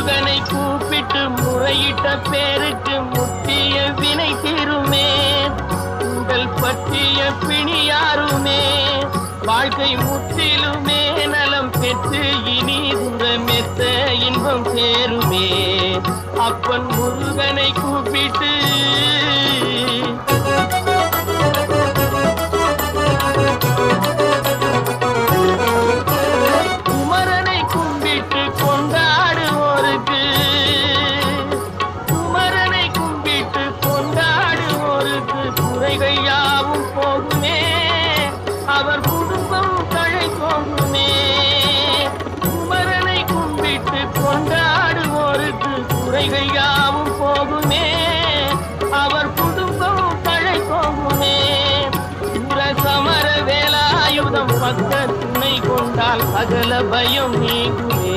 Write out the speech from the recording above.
முருகனை கூப்பிட்டு முறையிட்ட பேருக்கு முத்திய வினை தீருமே. உங்கள் பற்றிய பிணியாருமே வாழ்க்கை முற்றிலுமே நலம் பெற்று இனி மெத்த இன்பம் சேருமே. அப்பன் முருகனை கூப்பிட்டு குமரனை கும்பிட்டு கொண்டாடுவோருக்கு குமரனை கும்பிட்டு கொண்டாடுவோருக்கு குறைகள் யாவும் போகுமே. அவர் குடும்பம் தழை போகுமே. குமரனை கும்பிட்டு கொண்டாடுவோருக்கு குறைகள் யாவும் போகுமே. அவர் குடும்பம் தழை போகுமே. சமர வேலாயுதம் பக்க துணை கொண்டால் சகல பயம் நீங்குமே.